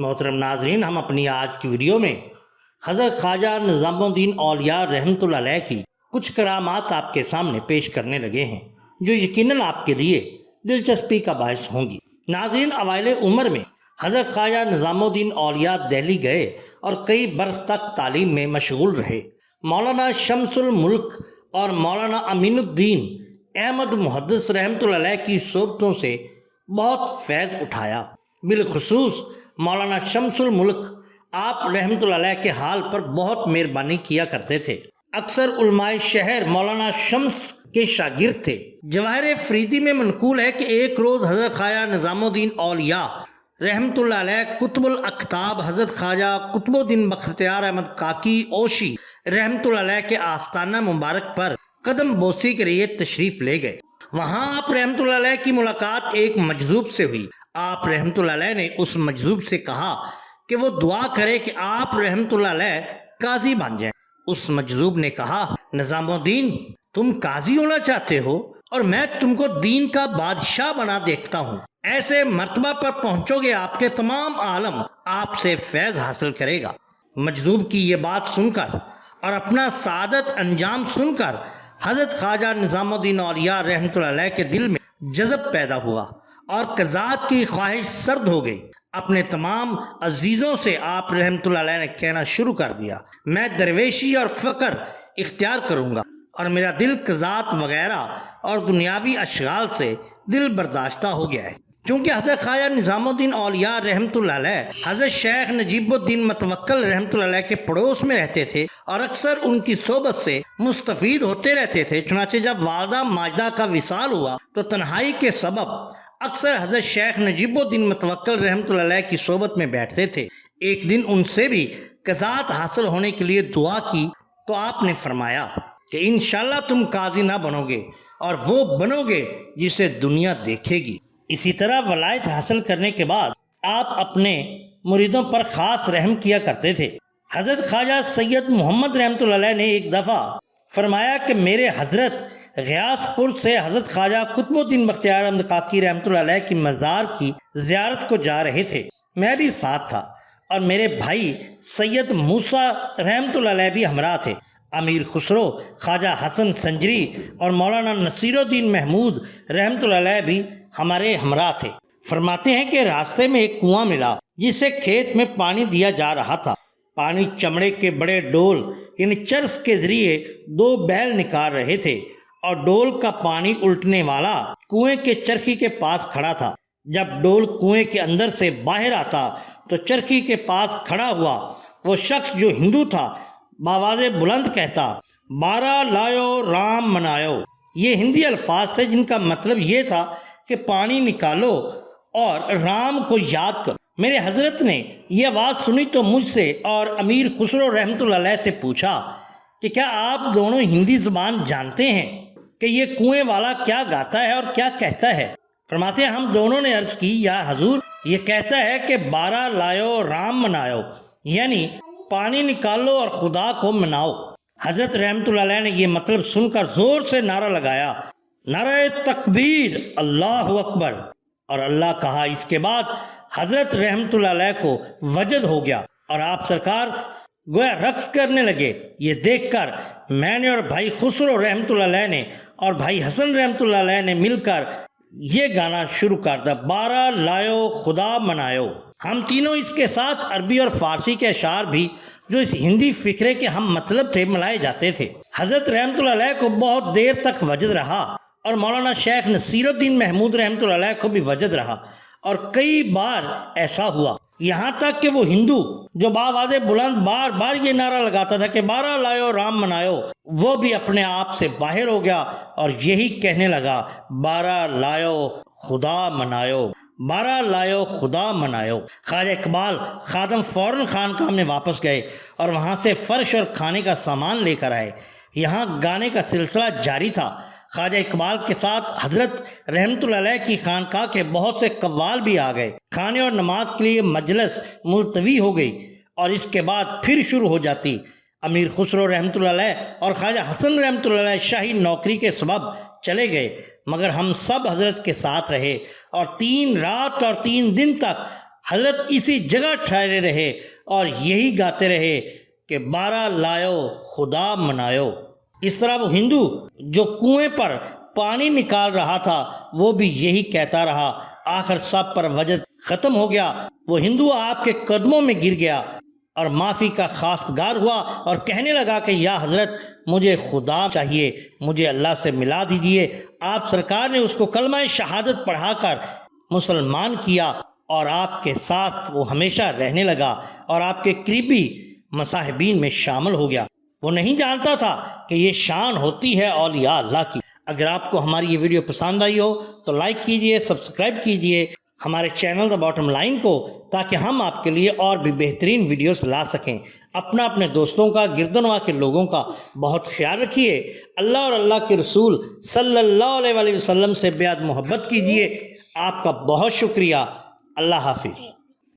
محترم ناظرین، ہم اپنی آج کی ویڈیو میں حضرت خواجہ نظام الدین اولیاء رحمۃ اللہ علیہ کی کچھ کرامات آپ کے سامنے پیش کرنے لگے ہیں جو یقیناً آپ کے لیے دلچسپی کا باعث ہوں گی۔ ناظرین، اوائل عمر میں حضرت خواجہ نظام الدین اولیاء دہلی گئے اور کئی برس تک تعلیم میں مشغول رہے۔ مولانا شمس الملک اور مولانا امین الدین احمد محدث رحمۃ اللہ علیہ کی صحبتوں سے بہت فیض اٹھایا۔ بالخصوص مولانا شمس الملک آپ رحمۃ اللہ علیہ کے حال پر بہت مہربانی کیا کرتے تھے۔ اکثر علماء شہر مولانا شمس کے شاگرد تھے۔ جواہر فریدی میں منقول ہے کہ ایک روز حضرت خواجہ نظام الدین اولیاء رحمۃ اللہ علیہ قطب الاقطاب حضرت خواجہ قطب الدین بختیار احمد کاکی اوشی رحمۃ اللہ علیہ کے آستانہ مبارک پر قدم بوسی کے لیے تشریف لے گئے۔ وہاں آپ رحمۃ اللہ علیہ کی ملاقات ایک مجذوب سے ہوئی۔ آپ رحمۃ اللہ علیہ نے اس مجذوب سے کہا کہ وہ دعا کرے کہ آپ رحمۃ اللہ علیہ قاضی بن جائیں۔ اس مجذوب نے کہا، نظام الدین، تم قاضی ہونا چاہتے ہو اور میں تم کو دین کا بادشاہ بنا دیکھتا ہوں۔ ایسے مرتبہ پر پہنچو گے آپ کے تمام عالم آپ سے فیض حاصل کرے گا۔ مجذوب کی یہ بات سن کر اور اپنا سعادت انجام سن کر حضرت خواجہ نظام الدین اولیاء رحمۃ اللہ علیہ کے دل میں جذب پیدا ہوا اور قضات کی خواہش سرد ہو گئی۔ اپنے تمام عزیزوں سے آپ رحمۃ اللہ علیہ نے کہنا شروع کر دیا، میں درویشی اور فقر اختیار کروں گا اور میرا دل قضات وغیرہ اور دنیاوی اشغال سے دل برداشتہ ہو گیا ہے۔ چونکہ حضرت خواجہ نظام الدین اولیاء رحمۃ اللہ علیہ حضرت شیخ نجیب الدین متوکل رحمۃ اللہ علیہ کے پڑوس میں رہتے تھے اور اکثر ان کی صحبت سے مستفید ہوتے رہتے تھے، چنانچہ جب والدہ ماجدہ کا وصال ہوا تو تنہائی کے سبب اکثر حضرت شیخ نجیب الدین متوکل رحمۃ اللہ علیہ کی صحبت میں بیٹھتے تھے۔ ایک دن ان سے بھی قضات حاصل ہونے کے لیے دعا کی تو آپ نے فرمایا کہ انشاءاللہ تم قاضی نہ بنو گے اور وہ بنو گے جسے دنیا دیکھے گی۔ اسی طرح ولایت حاصل کرنے کے بعد آپ اپنے مریدوں پر خاص رحم کیا کرتے تھے۔ حضرت خواجہ سید محمد رحمۃ اللہ علیہ نے ایک دفعہ فرمایا کہ میرے حضرت غیاث پور سے حضرت خواجہ قطب الدین بختیار احمد کاکی رحمۃ اللہ علیہ کی مزار کی زیارت کو جا رہے تھے۔ میں بھی ساتھ تھا اور میرے بھائی سید موسیٰ رحمۃ اللہ علیہ بھی ہمراہ تھے۔ امیر خسرو، خواجہ حسن سنجری اور مولانا نصیر الدین محمود رحمۃ اللہ علیہ بھی ہمارے ہمراہ تھے۔ فرماتے ہیں کہ راستے میں ایک کنواں ملا جسے کھیت میں پانی دیا جا رہا تھا۔ پانی چمڑے کے بڑے ڈول یعنی چرس کے ذریعے 2 بیل نکال رہے تھے اور ڈول کا پانی الٹنے والا کنویں کے چرخی کے پاس کھڑا تھا۔ جب ڈول کنویں کے اندر سے باہر آتا تو چرخی کے پاس کھڑا ہوا وہ شخص جو ہندو تھا بآواز بلند کہتا، 12 لایو رام منایو۔ یہ ہندی الفاظ تھے جن کا مطلب یہ تھا کہ پانی نکالو اور رام کو یاد کرو۔ میرے حضرت نے یہ آواز سنی تو مجھ سے اور امیر خسرو رحمۃ اللہ علیہ سے پوچھا کہ کیا آپ دونوں ہندی زبان جانتے ہیں کہ یہ کنویں والا کیا گاتا ہے اور کیا کہتا ہے؟ فرماتے ہیں ہم دونوں نے عرض کی، یا حضور، یہ کہتا ہے کہ 12 لایو رام منایو، یعنی پانی نکالو اور خدا کو مناؤ۔ حضرت رحمۃ اللہ علیہ نے یہ مطلب سن کر زور سے نعرہ لگایا، نعرہ تکبیر، اللہ اکبر، اور اللہ کہا۔ اس کے بعد حضرت رحمۃ اللہ علیہ کو وجد ہو گیا اور آپ سرکار گویا رقص کرنے لگے۔ یہ دیکھ کر میں نے اور بھائی خسرو رحمۃ اللہ علیہ نے اور بھائی حسن رحمۃ اللہ علیہ نے مل کر یہ گانا شروع کر دیا، 12 لایو خدا منایو۔ ہم تینوں اس کے ساتھ عربی اور فارسی کے اشعار بھی جو اس ہندی فقرے کے ہم مطلب تھے ملائے جاتے تھے۔ حضرت رحمۃ اللہ علیہ کو بہت دیر تک وجد رہا اور مولانا شیخ نصیر الدین محمود رحمۃ اللہ علیہ کو بھی وجد رہا، اور کئی بار ایسا ہوا یہاں تک کہ وہ ہندو جو بآواز بلند بار بار یہ نعرہ لگاتا تھا کہ 12 لایو رام منایو، وہ بھی اپنے آپ سے باہر ہو گیا اور یہی کہنے لگا، 12 لایو خدا منایو، 12 لایو خدا منایو۔ خواجہ اقبال خادم فوراً خانقاہ میں واپس گئے اور وہاں سے فرش اور کھانے کا سامان لے کر آئے۔ یہاں گانے کا سلسلہ جاری تھا۔ خواجہ اقبال کے ساتھ حضرت رحمۃ اللہ علیہ کی خانقاہ کے بہت سے قوال بھی آ گئے۔ کھانے اور نماز کے لیے مجلس ملتوی ہو گئی اور اس کے بعد پھر شروع ہو جاتی۔ امیر خسرو رحمۃ اللہ علیہ اور خواجہ حسن رحمۃ اللہ علیہ شاہی نوکری کے سبب چلے گئے، مگر ہم سب حضرت کے ساتھ رہے اور 3 رات اور 3 دن تک حضرت اسی جگہ ٹھہرے رہے اور یہی گاتے رہے کہ 12 لایو خدا منایو۔ اس طرح وہ ہندو جو کنویں پر پانی نکال رہا تھا وہ بھی یہی کہتا رہا۔ آخر سب پر وجد ختم ہو گیا۔ وہ ہندو آپ کے قدموں میں گر گیا اور معافی کا خواستگار ہوا اور کہنے لگا کہ یا حضرت مجھے خدا چاہیے، مجھے اللہ سے ملا دیجیے۔ آپ سرکار نے اس کو کلمہ شہادت پڑھا کر مسلمان کیا اور آپ کے ساتھ وہ ہمیشہ رہنے لگا اور آپ کے قریبی مصاحبین میں شامل ہو گیا۔ وہ نہیں جانتا تھا کہ یہ شان ہوتی ہے اولیاء اللہ کی۔ اگر آپ کو ہماری یہ ویڈیو پسند آئی ہو تو لائک کیجئے، سبسکرائب کیجئے ہمارے چینل دا باٹم لائن کو، تاکہ ہم آپ کے لیے اور بھی بہترین ویڈیوز لا سکیں۔ اپنے دوستوں کا، گردنوا کے لوگوں کا بہت خیال رکھیے۔ اللہ اور اللہ کے رسول صلی اللہ علیہ وسلم سے بیعت محبت کیجئے۔ آپ کا بہت شکریہ۔ اللہ حافظ۔